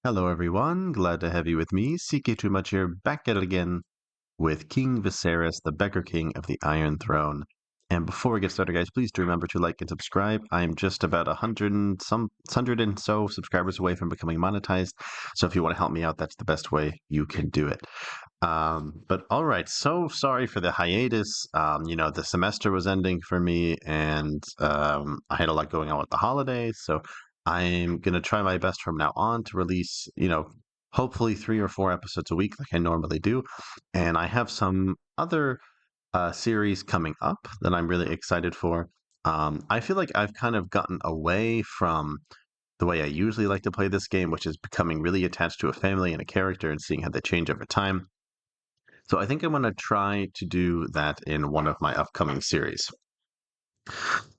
Hello everyone, glad to have you with me. CK2 Much here, back at it again with King Viserys, the Beggar King of the Iron Throne. And before we get started, guys, please do remember to like and subscribe. I'm just about 100 and so subscribers away from becoming monetized. So if you want to help me out, that's the best way you can do it. But all right, so sorry for the hiatus. The semester was ending for me, and I had a lot going on with the holidays. So I'm gonna try my best from now on to release, hopefully 3 or 4 episodes a week, like I normally do. And I have some other series coming up that I'm really excited for. I feel like I've kind of gotten away from the way I usually like to play this game, which is becoming really attached to a family and a character and seeing how they change over time. So I think I'm going to try to do that in one of my upcoming series,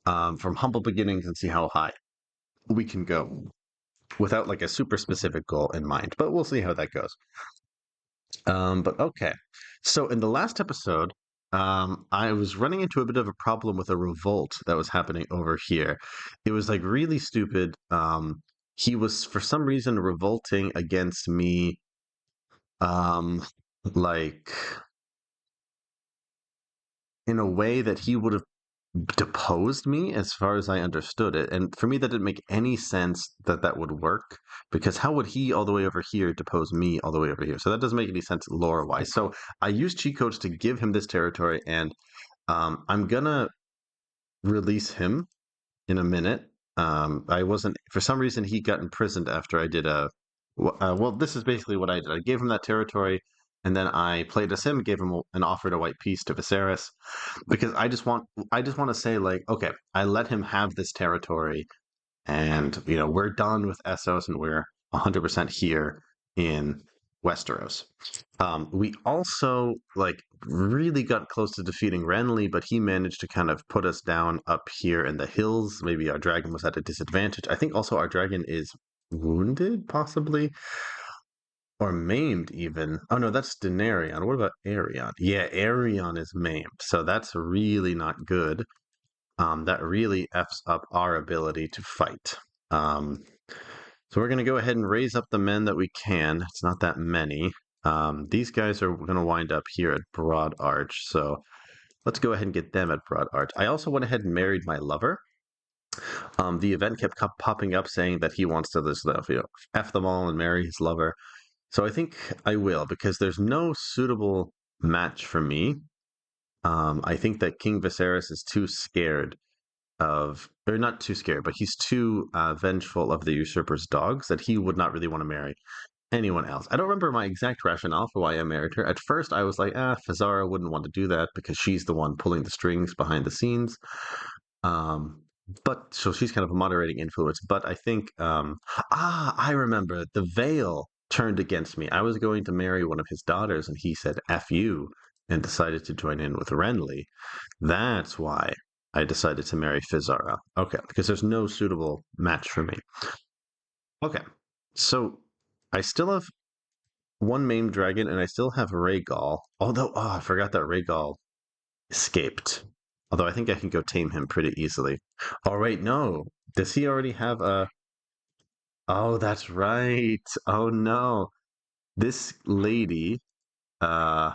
from humble beginnings, and see how high we can go without like a super specific goal in mind. But we'll see how that goes. But okay. So in the last episode, I was running into a bit of a problem with a revolt that was happening over here. It was like really stupid. He was for some reason revolting against me, like in a way that he would have deposed me, as far as I understood it. And for me, that didn't make any sense that that would work, because how would he all the way over here depose me all the way over here? So that doesn't make any sense lore wise. So I used cheat codes to give him this territory, and I'm gonna release him in a minute. I wasn't, for some reason, he got imprisoned after I did well, this is basically what I did. I gave him that territory, and then I played as him, gave him an offered a white peace to Viserys, because I just want to say, like, okay, I let him have this territory, and we're done with Essos, and we're 100% here in Westeros. We also like really got close to defeating Renly, but he managed to kind of put us down up here in the hills. Maybe our dragon was at a disadvantage. I think also our dragon is wounded, possibly, or maimed even. Oh no, that's Daenerys. What about Aerion? Yeah, Aerion is maimed, so that's really not good. That really f's up our ability to fight. So we're going to go ahead and raise up the men that we can. It's not that many. These guys are going to wind up here at Broad Arch, so let's go ahead and get them at Broad Arch. I also went ahead and married my lover. The event kept popping up saying that he wants to just, F them all and marry his lover. So I think I will, because there's no suitable match for me. I think that King Viserys is too scared of, or not too scared, but he's too vengeful of the usurper's dogs, that he would not really want to marry anyone else. I don't remember my exact rationale for why I married her. At first, I was like, Fazara wouldn't want to do that because she's the one pulling the strings behind the scenes. Um, but so she's kind of a moderating influence. But I think, I remember the Veil turned against me. I was going to marry one of his daughters, and he said "F you" and decided to join in with Renly. That's why I decided to marry Fizara. Okay, because there's no suitable match for me. Okay, so I still have one maimed dragon, and I still have Rhaegal. Although, I forgot that Rhaegal escaped. Although I think I can go tame him pretty easily. Oh, wait, no. Does he already have a... Oh, that's right. Oh, no. This lady uh,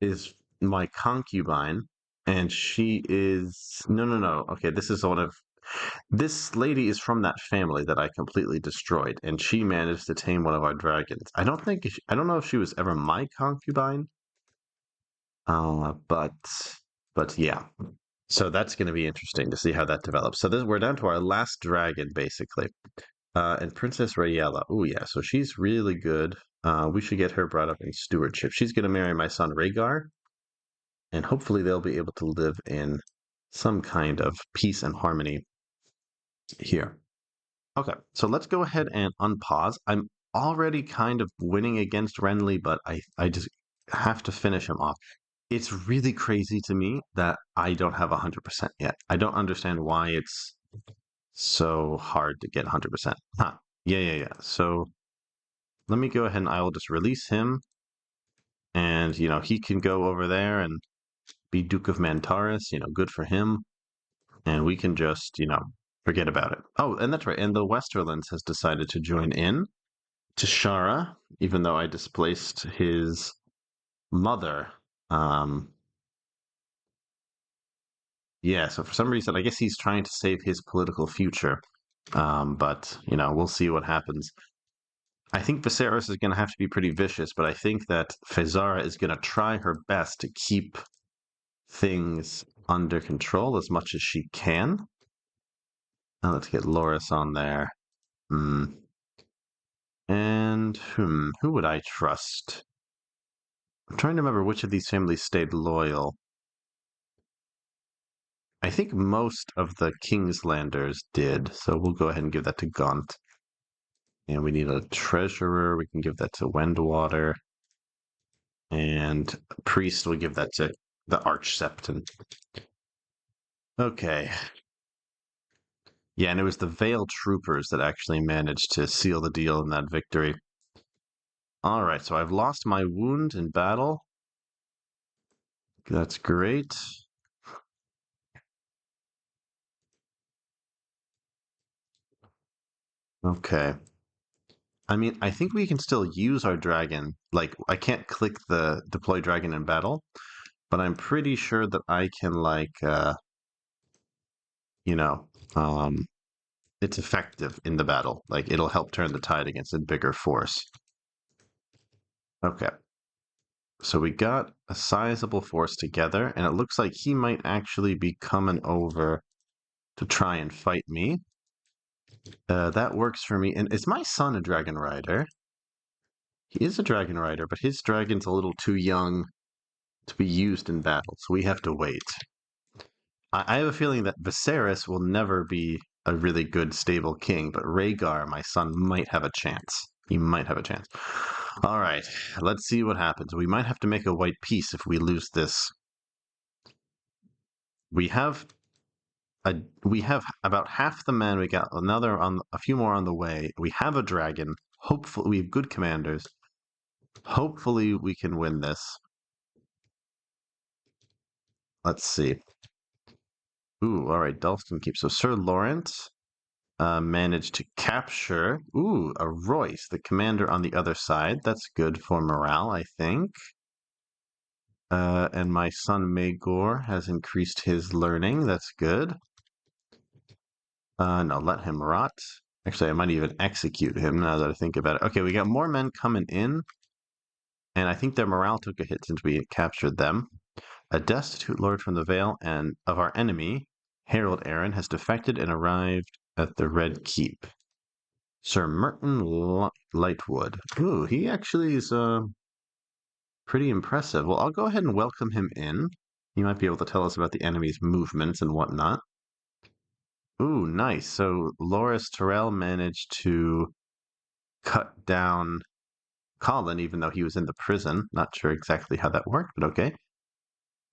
is my concubine, and she is... No, no, no. Okay, this is one of... This lady is from that family that I completely destroyed, and she managed to tame one of our dragons. I don't know if she was ever my concubine, but yeah. So that's going to be interesting to see how that develops. So we're down to our last dragon, basically, and Princess Rayella. Oh yeah, so she's really good. We should get her brought up in stewardship. She's going to marry my son Rhaegar, and hopefully they'll be able to live in some kind of peace and harmony here. Okay, so let's go ahead and unpause. I'm already kind of winning against Renly, but I just have to finish him off. It's really crazy to me that I don't have 100% yet. I don't understand why it's so hard to get 100%. Huh. Yeah, yeah, yeah. So let me go ahead and I will just release him. And, he can go over there and be Duke of Mantaris, good for him. And we can just, Forget about it. Oh, and that's right. And the Westerlands has decided to join in to Shara, even though I displaced his mother. Um, yeah, so for some reason, I guess he's trying to save his political future. But, we'll see what happens. I think Viserys is going to have to be pretty vicious, but I think that Fezara is going to try her best to keep things under control as much as she can. Now let's get Loras on there. And who would I trust? I'm trying to remember which of these families stayed loyal. I think most of the Kingslanders did, so we'll go ahead and give that to Gaunt. And we need a treasurer. We can give that to Wendwater. And a priest, we'll give that to the Archsepton. Okay. Yeah, and it was the Vale troopers that actually managed to seal the deal in that victory. All right, so I've lost my wound in battle. That's great. Okay. I mean, I think we can still use our dragon. Like, I can't click the deploy dragon in battle, but I'm pretty sure that I can, you know, um, it's effective in the battle. Like, it'll help turn the tide against a bigger force. Okay. So we got a sizable force together, and it looks like he might actually be coming over to try and fight me. That works for me. And is my son a dragon rider? He is a dragon rider, but his dragon's a little too young to be used in battle, so we have to wait. I have a feeling that Viserys will never be a really good, stable king, but Rhaegar, my son, might have a chance. He might have a chance. All right, let's see what happens. We might have to make a white peace if we lose this. We have about half the men. We got a few more on the way. We have a dragon. Hopefully, we have good commanders. Hopefully, we can win this. Let's see. Ooh, all right. Dalston keeps. So Sir Lawrence managed to capture. Ooh, a Royce, the commander on the other side. That's good for morale, I think. And my son Maegor has increased his learning. That's good. No, let him rot. Actually, I might even execute him now that I think about it. Okay, we got more men coming in, and I think their morale took a hit since we captured them. A destitute lord from the Vale and of our enemy, Harold Arryn, has defected and arrived at the Red Keep. Sir Merton Lightwood. Ooh, he actually is pretty impressive. Well, I'll go ahead and welcome him in. He might be able to tell us about the enemy's movements and whatnot. Ooh, nice. So Loras Tyrell managed to cut down Colin, even though he was in the prison. Not sure exactly how that worked, but okay.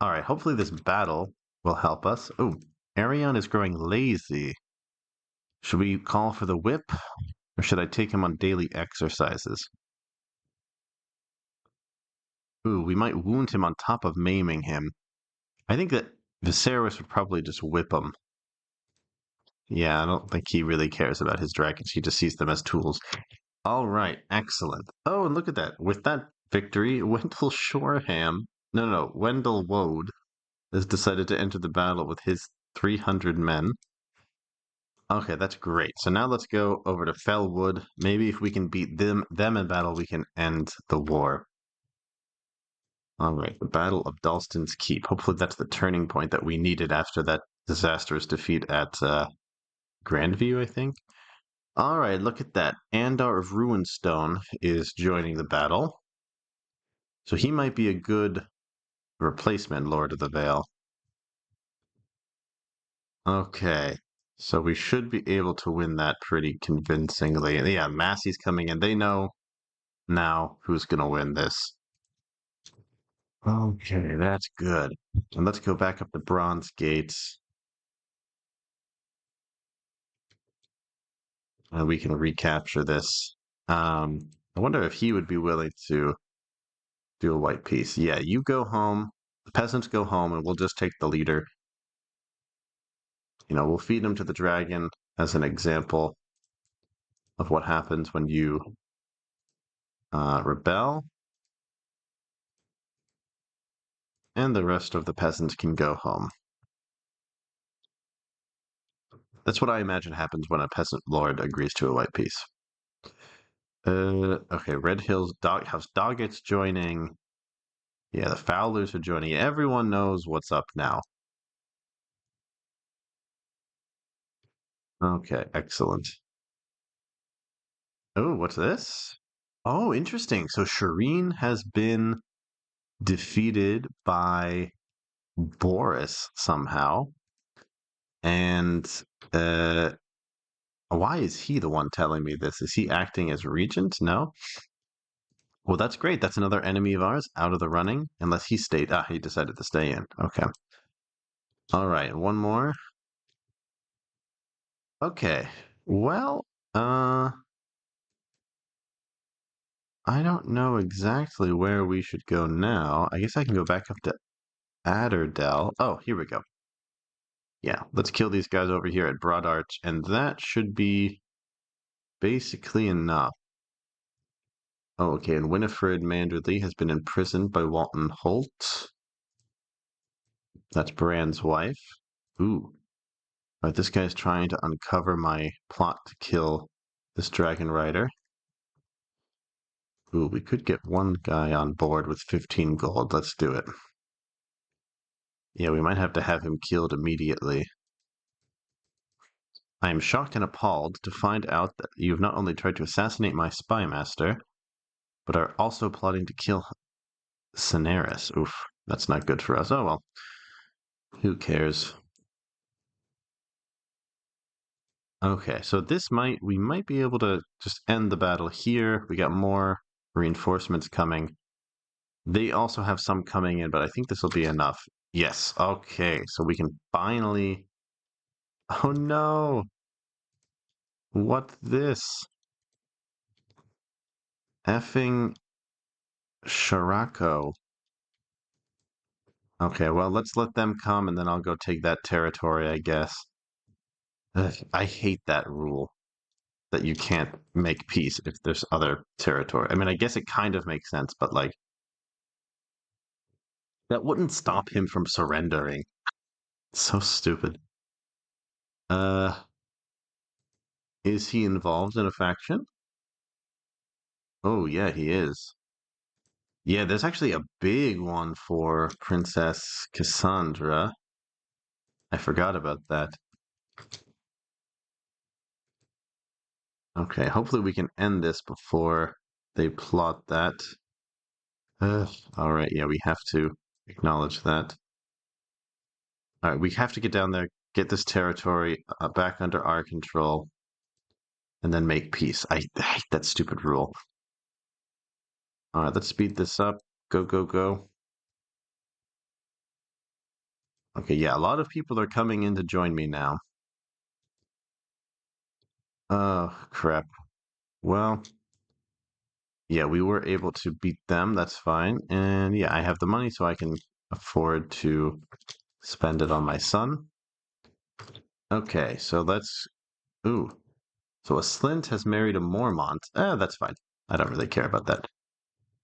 All right, hopefully this battle will help us. Ooh, Arion is growing lazy. Should we call for the whip, or should I take him on daily exercises? Ooh, we might wound him on top of maiming him. I think that Viserys would probably just whip him. Yeah, I don't think he really cares about his dragons. He just sees them as tools. All right, excellent. Oh, and look at that. With that victory, Wendell Shoreham, no, Wendell Woad has decided to enter the battle with his 300 men. Okay, that's great. So now let's go over to Fellwood. Maybe if we can beat them in battle, we can end the war. All right, the Battle of Dalston's Keep. Hopefully that's the turning point that we needed after that disastrous defeat at Grandview, I think. All right, look at that. Andar of Ruinstone is joining the battle. So he might be a good replacement Lord of the Vale. Okay, so we should be able to win that pretty convincingly. Yeah, Massey's coming in. They know now who's going to win this. Okay, that's good. And let's go back up to Bronze Gates. And we can recapture this. I wonder if he would be willing to do a white piece. Yeah, you go home. The peasants go home, and we'll just take the leader. We'll feed him to the dragon. as an example of what happens when you rebel. And the rest of the peasants can go home. That's what I imagine happens when a peasant lord agrees to a white peace. Okay, Red Hills House Doggett's joining. Yeah, the Fowlers are joining. Everyone knows what's up now. Okay, excellent. Oh, what's this? Oh, interesting. So Shireen has been defeated by Boris somehow. And why is he the one telling me this? Is he acting as regent? No? Well, that's great. That's another enemy of ours out of the running. Unless he stayed. He decided to stay in. Okay. All right. One more. Okay. Well, I don't know exactly where we should go now. I guess I can go back up to Adderdell. Oh, here we go. Yeah, let's kill these guys over here at Broad Arch, and that should be basically enough. Oh, okay, and Winifred Manderley has been imprisoned by Walton Holt. That's Bran's wife. Ooh. Right, this guy's trying to uncover my plot to kill this dragon rider. Ooh, we could get one guy on board with 15 gold. Let's do it. Yeah, we might have to have him killed immediately. I am shocked and appalled to find out that you have not only tried to assassinate my spy master, but are also plotting to kill Daenerys. Oof, that's not good for us. Oh well, who cares? Okay, so we might be able to just end the battle here. We got more reinforcements coming. They also have some coming in, but I think this will be enough. Yes, okay, so we can finally... Oh no! What this? Effing Shirako. Okay, well, let's let them come and then I'll go take that territory, I guess. Ugh, I hate that rule that you can't make peace if there's other territory. I mean, I guess it kind of makes sense, but like, that wouldn't stop him from surrendering. It's so stupid. Uh, is he involved in a faction? Oh, yeah, he is. Yeah, there's actually a big one for Princess Cassandra. I forgot about that. Okay, hopefully we can end this before they plot that. All right, yeah, we have to acknowledge that. All right, we have to get down there, get this territory back under our control, and then make peace. I hate that stupid rule. All right, let's speed this up. Go, go, go. Okay, yeah, a lot of people are coming in to join me now. Oh, crap. Well, yeah, we were able to beat them. That's fine. And yeah, I have the money, so I can afford to spend it on my son. Okay, so let's... Ooh. So a Slint has married a Mormont. That's fine. I don't really care about that.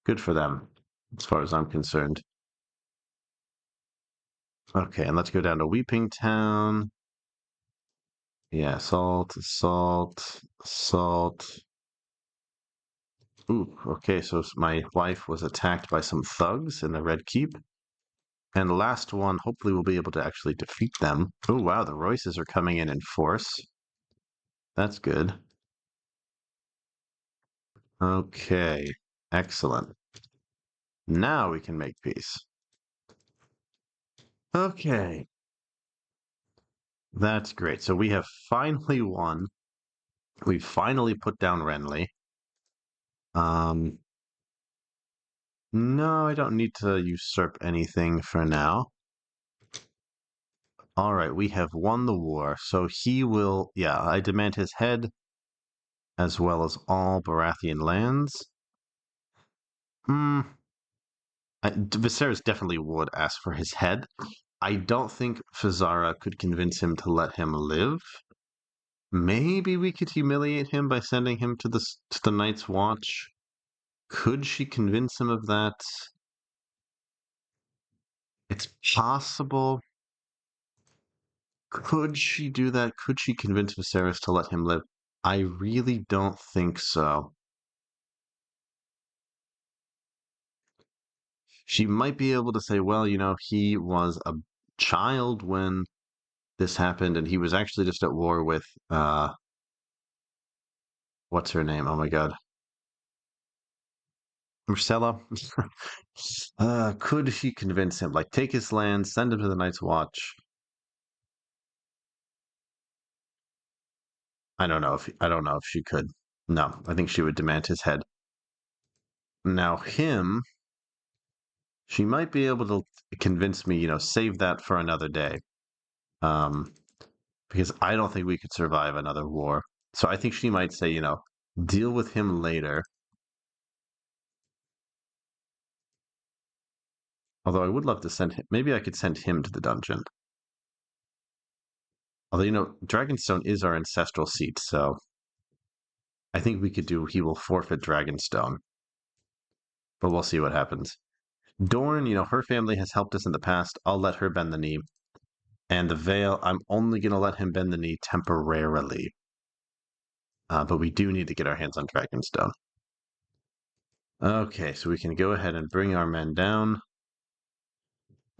Good for them, as far as I'm concerned. Okay, and let's go down to Weeping Town. Yeah, salt, salt, salt. Ooh, okay, so my wife was attacked by some thugs in the Red Keep. And the last one, hopefully we'll be able to actually defeat them. Oh, wow, the Royces are coming in force. That's good. Okay, excellent. Now we can make peace. Okay, that's great. So we have finally won. We finally put down Renly. No, I don't need to usurp anything for now. All right, we have won the war. So he will, yeah, I demand his head as well as all Baratheon lands. Viserys definitely would ask for his head. I don't think Fazara could convince him to let him live. Maybe we could humiliate him by sending him to the Night's Watch. Could she convince him of that? It's possible. Could she do that? Could she convince Viserys to let him live? I really don't think so. She might be able to say, well, he was a child when this happened, and he was actually just at war with what's her name? Oh my god. Marcella. Could she convince him? Like, take his land, send him to the Night's Watch. I don't know if she could. No, I think she would demand his head. Now him, she might be able to convince me, save that for another day. Um, because I don't think we could survive another war. So I think she might say, deal with him later. Although I would love to send him. Maybe I could send him to the dungeon. Although, Dragonstone is our ancestral seat, so I think we could do he will forfeit Dragonstone. But we'll see what happens. Dorne, her family has helped us in the past. I'll let her bend the knee. And the Vale, I'm only going to let him bend the knee temporarily. But we do need to get our hands on Dragonstone. Okay, so we can go ahead and bring our men down.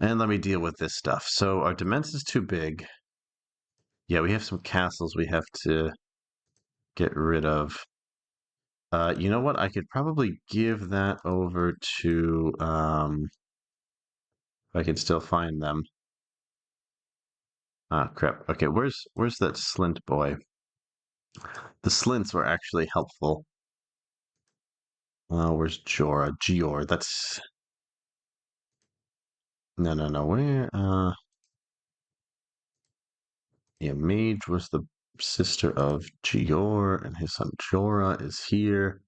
And let me deal with this stuff. So our Demence is too big. Yeah, we have some castles we have to get rid of. You know what? I could probably give that over to, if I could still find them. Ah, crap. Okay, where's that Slint boy? The Slints were actually helpful. Where's Jorah? Gior. That's no. Where? Yeah, Mage was the sister of Gior, and his son Jorah is here.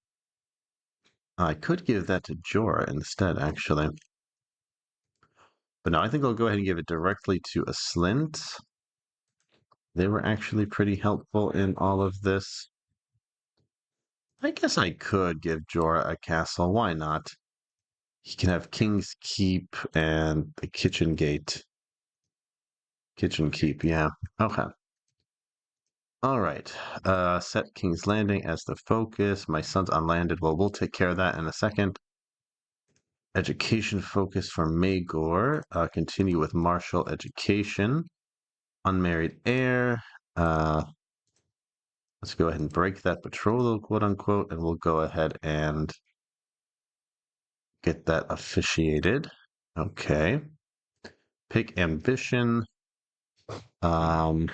I could give that to Jorah instead, actually. But no, I think I'll go ahead and give it directly to a Slint. They were actually pretty helpful in all of this. I guess I could give Jorah a castle. Why not? He can have King's Keep and the Kitchen Gate. Kitchen Keep, yeah. Okay. All right. Set King's Landing as the focus. My son's unlanded. Well, we'll take care of that in a second. Education focus for Maegor. Continue with martial education. Unmarried heir. Let's go ahead and break that betrothal, quote unquote, and we'll go ahead and get that officiated. Okay. Pick ambition. Hmm.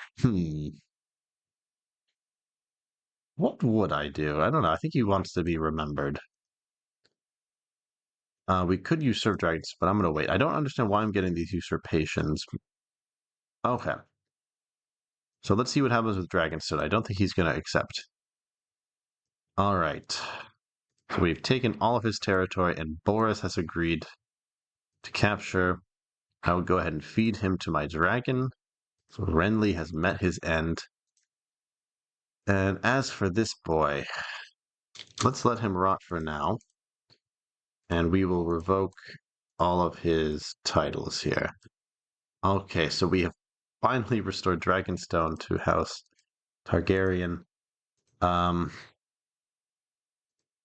What would I do? I don't know. I think he wants to be remembered. We could usurp dragons, but I'm going to wait. I don't understand why I'm getting these usurpations. Okay. So let's see what happens with Dragonstone. I don't think he's going to accept. All right. So we've taken all of his territory, and Boris has agreed to capture. I will go ahead and feed him to my dragon. So Renly has met his end. And as for this boy, let's let him rot for now. And we will revoke all of his titles here. Okay, so we have finally restored Dragonstone to House Targaryen. And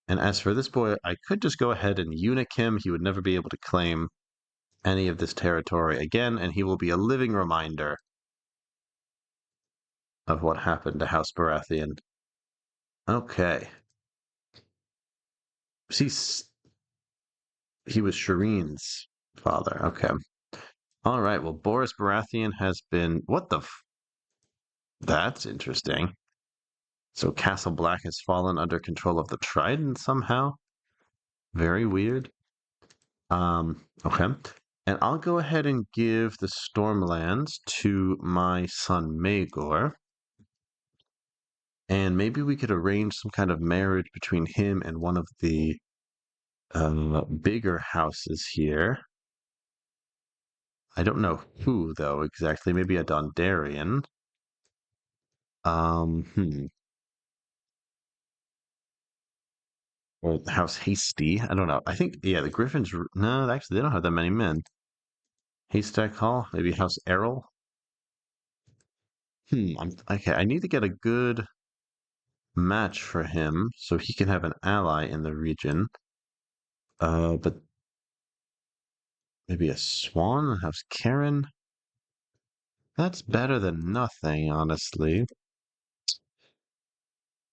as for this boy, I could just go ahead and eunuch him. He would never be able to claim any of this territory again, and he will be a living reminder of what happened to House Baratheon. Okay. He was Shireen's father. Okay. All right. Well, Boris Baratheon has been. What the? That's interesting. So Castle Black has fallen under control of the Trident somehow. Very weird. Okay. And I'll go ahead and give the Stormlands to my son Maegor. And maybe we could arrange some kind of marriage between him and one of the bigger houses here. I don't know who, though, exactly. Maybe a Dondarrion. Hmm. Or House Hasty. I don't know. I think, yeah, the Griffins. No, actually, they don't have that many men. Haystack Hall, maybe House Errol. Okay. I need to get a good match for him so he can have an ally in the region. But maybe a Swan, House Karen. That's better than nothing, honestly.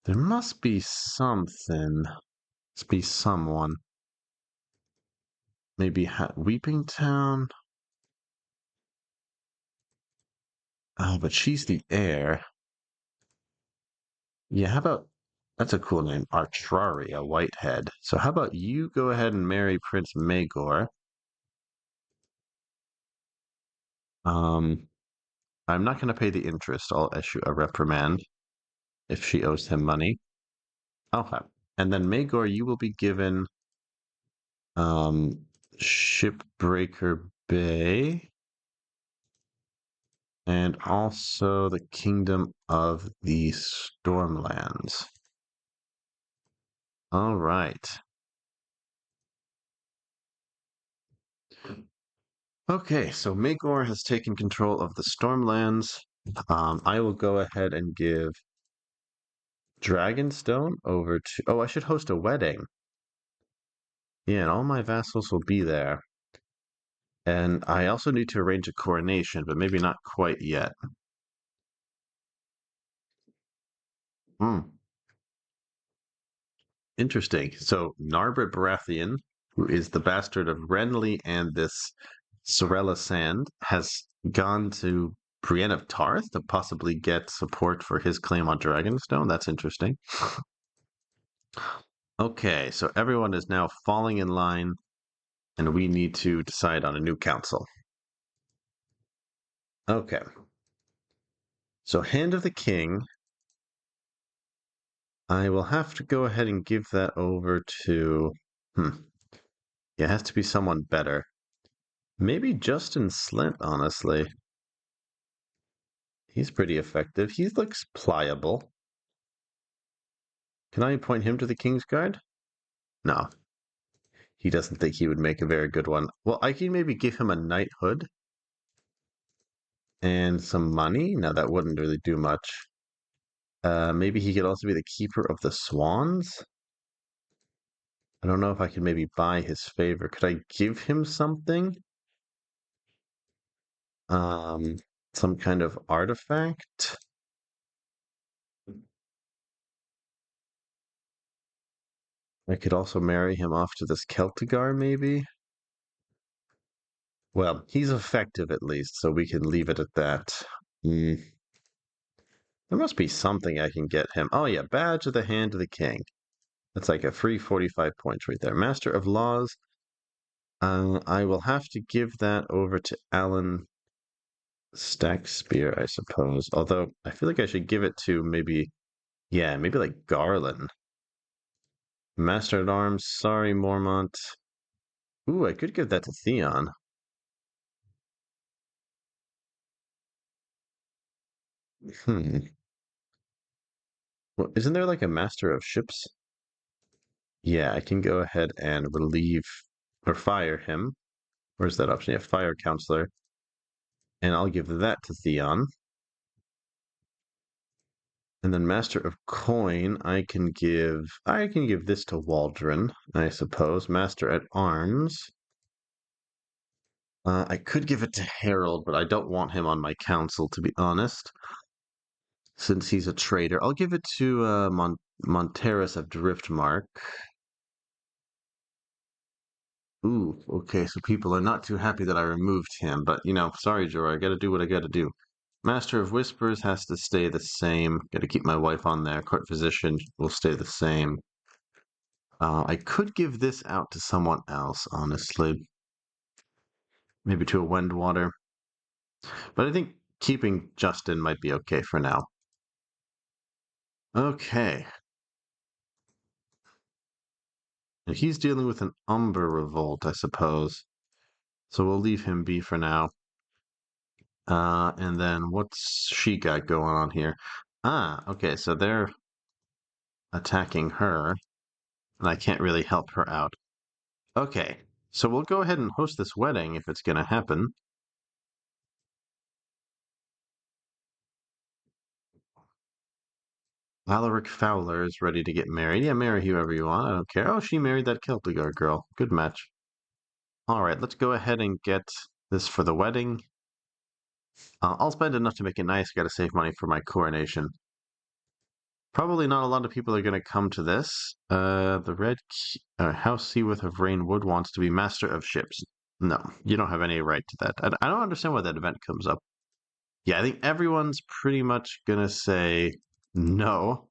There must be something. Must be someone. Maybe Weeping Town. Oh, but she's the heir. Yeah, how about that's a cool name, Artraria Whitehead. So how about you go ahead and marry Prince Maegor? Um, I'm not going to pay the interest. I'll issue a reprimand if she owes him money. Okay, and then Maegor, you will be given Shipbreaker Bay and also the Kingdom of the Stormlands. All right. Okay, so Maegor has taken control of the Stormlands. I will go ahead and give Dragonstone over to. Oh, I should host a wedding. Yeah, and all my vassals will be there. And I also need to arrange a coronation, but maybe not quite yet. Hmm, interesting. So Narbert Baratheon, who is the bastard of Renly and this Sorella Sand, has gone to Brienne of Tarth to possibly get support for his claim on Dragonstone. That's interesting. Okay, so everyone is now falling in line, and we need to decide on a new council. Okay, so Hand of the King, I will have to go ahead and give that over to. Hmm, yeah, it has to be someone better. Maybe Justin Slint, honestly. He's pretty effective. He looks pliable. Can I appoint him to the King's Guard? No, he doesn't think he would make a very good one. Well, I can maybe give him a knighthood and some money. No, that wouldn't really do much. Maybe he could also be the keeper of the swans. I don't know if I could maybe buy his favor. Could I give him something? Um, some kind of artifact? I could also marry him off to this Celtigar, maybe? Well, he's effective at least, so we can leave it at that. Hmm. There must be something I can get him. Oh, yeah, Badge of the Hand of the King. That's like a free 45 points right there. Master of Laws. I will have to give that over to Alan Stack Spear, I suppose. Although I feel like I should give it to maybe, yeah, maybe like Garland. Master at Arms, sorry, Mormont. Ooh, I could give that to Theon. Hmm. Well, isn't there like a Master of Ships? Yeah, I can go ahead and relieve or fire him. Where's that option? Yeah, fire counselor. And I'll give that to Theon. And then Master of Coin, I can give this to Waldron, I suppose. Master at Arms. I could give it to Harold, but I don't want him on my council, to be honest, since he's a traitor. I'll give it to Monteris of Driftmark. Ooh, okay, so people are not too happy that I removed him, but sorry, Jorah, I gotta do what I gotta do. Master of Whispers has to stay the same. Gotta keep my wife on there. Court Physician will stay the same. I could give this out to someone else, honestly. Maybe to a Wendwater. But I think keeping Justin might be okay for now. Okay. He's dealing with an Umber revolt, I suppose. So we'll leave him be for now. And then what's she got going on here? Ah, okay, so they're attacking her, and I can't really help her out. Okay, so we'll go ahead and host this wedding if it's going to happen. Alaric Fowler is ready to get married. Yeah, marry whoever you want. I don't care. Oh, she married that Celtigar girl. Good match. All right, let's go ahead and get this for the wedding. I'll spend enough to make it nice. Got to save money for my coronation. Probably not a lot of people are going to come to this. The Red House Seaworth of Rainwood wants to be master of ships. No, you don't have any right to that. I don't understand why that event comes up. Yeah, I think everyone's pretty much going to say no.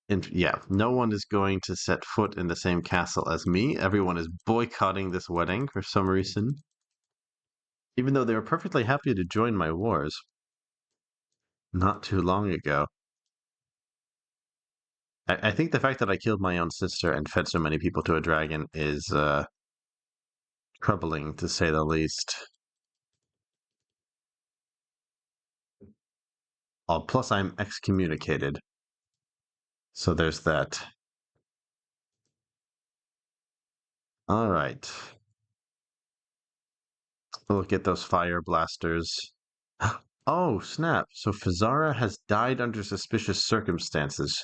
And yeah, no one is going to set foot in the same castle as me. Everyone is boycotting this wedding for some reason, even though they were perfectly happy to join my wars not too long ago. I think the fact that I killed my own sister and fed so many people to a dragon is troubling, to say the least. Oh, plus, I'm excommunicated. So there's that. All right. We'll get those fire blasters. Oh, snap. So Fazara has died under suspicious circumstances.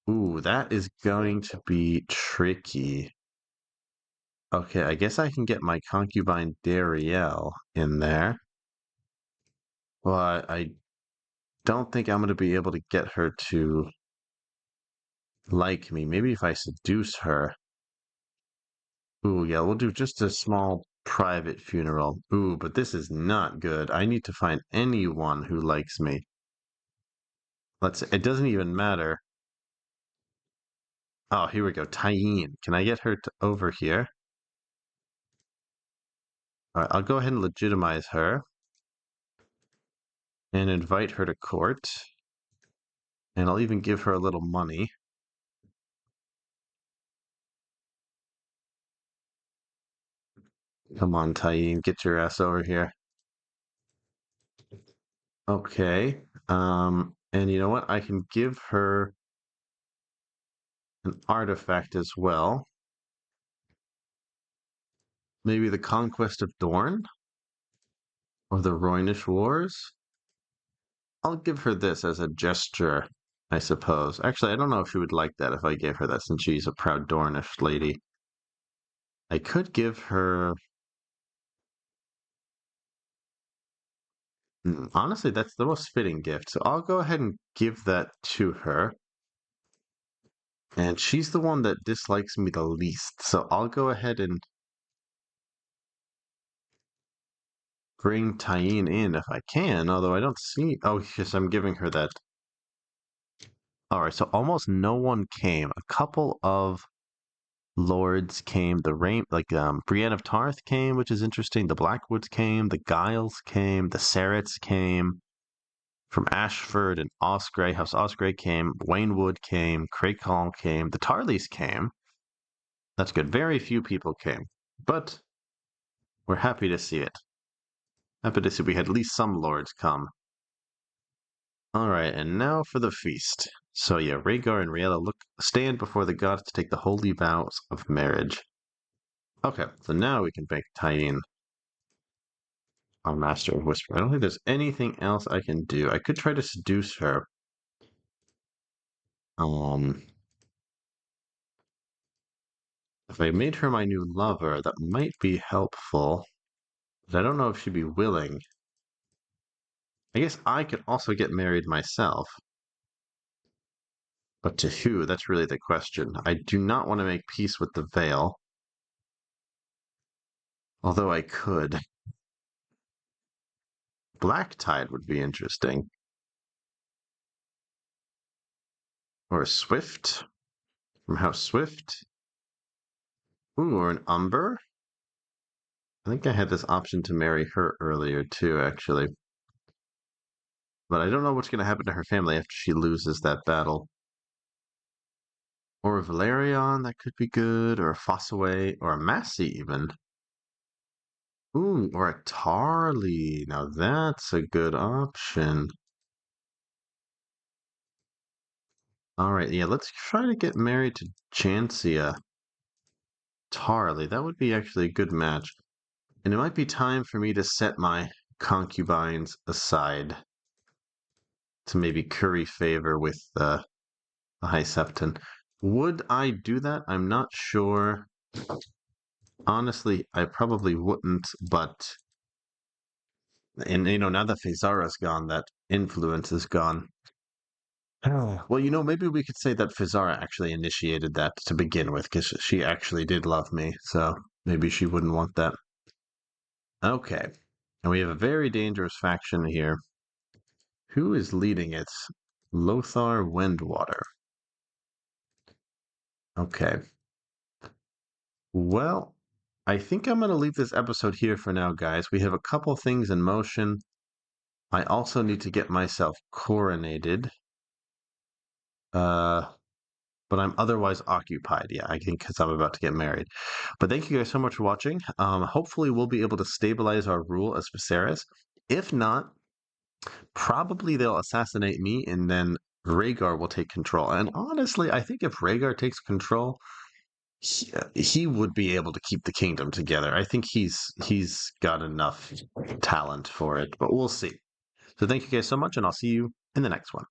Ooh, that is going to be tricky. Okay, I guess I can get my concubine Dariel in there. Well, I don't think I'm going to be able to get her to like me. Maybe if I seduce her. Ooh, yeah, we'll do just a small private funeral. Ooh, but this is not good. I need to find anyone who likes me. It doesn't even matter. Oh, here we go. Tyene. Can I get her over here? All right, I'll go ahead and legitimize her and invite her to court. And I'll even give her a little money. Come on, Tyene, get your ass over here. Okay. And you know what? I can give her an artifact as well. Maybe the Conquest of Dorne or the Roynish Wars. I'll give her this as a gesture, I suppose. Actually, I don't know if she would like that if I gave her that since she's a proud Dornish lady. I could give her. Honestly, that's the most fitting gift. So I'll go ahead and give that to her. And she's the one that dislikes me the least. So I'll go ahead and bring Tyene in if I can, although I don't see. Oh, yes, I'm giving her that. All right, so almost no one came. A couple of lords came. Brienne of Tarth came, which is interesting. The Blackwoods came. The Giles came. The Sarets came. From Ashford and Osgrey, House Osgrey came. Waynwood came. Craighall came. The Tarleys came. That's good. Very few people came, but we're happy to see it. Happy to see we had at least some lords come. All right, and now for the feast. So yeah, Rhaegar and Rhaella stand before the gods to take the holy vows of marriage. Okay, so now we can make Tyene our master of whisper. I don't think there's anything else I can do. I could try to seduce her. Um, if I made her my new lover, that might be helpful. But I don't know if she'd be willing. I guess I could also get married myself. But to who? That's really the question. I do not want to make peace with the Vale. Although I could. Black Tide would be interesting. Or a Swift from House Swift. Ooh, or an Umber. I think I had this option to marry her earlier too, actually. But I don't know what's going to happen to her family after she loses that battle. Or a Valerion, that could be good. Or a Fossaway. Or a Massey, even. Ooh, or a Tarly. Now that's a good option. All right, yeah, let's try to get married to Chancia Tarly. That would be actually a good match. And it might be time for me to set my concubines aside to maybe curry favor with the High Septon. Would I do that? I'm not sure. Honestly, I probably wouldn't, but and now that Fizara's gone, that influence is gone. Well, maybe we could say that Fizara actually initiated that to begin with, because she actually did love me, so maybe she wouldn't want that. Okay. And we have a very dangerous faction here. Who is leading it? Lothar Wendwater. Okay. Well, I think I'm going to leave this episode here for now, guys. We have a couple things in motion. I also need to get myself coronated. Uh, but I'm otherwise occupied. Yeah, I think because I'm about to get married. But thank you guys so much for watching. Hopefully, we'll be able to stabilize our rule as Viserys. If not, probably they'll assassinate me, and then Rhaegar will take control. And honestly, I think if Rhaegar takes control, he would be able to keep the kingdom together. I think he's got enough talent for it, but we'll see. So thank you guys so much, and I'll see you in the next one.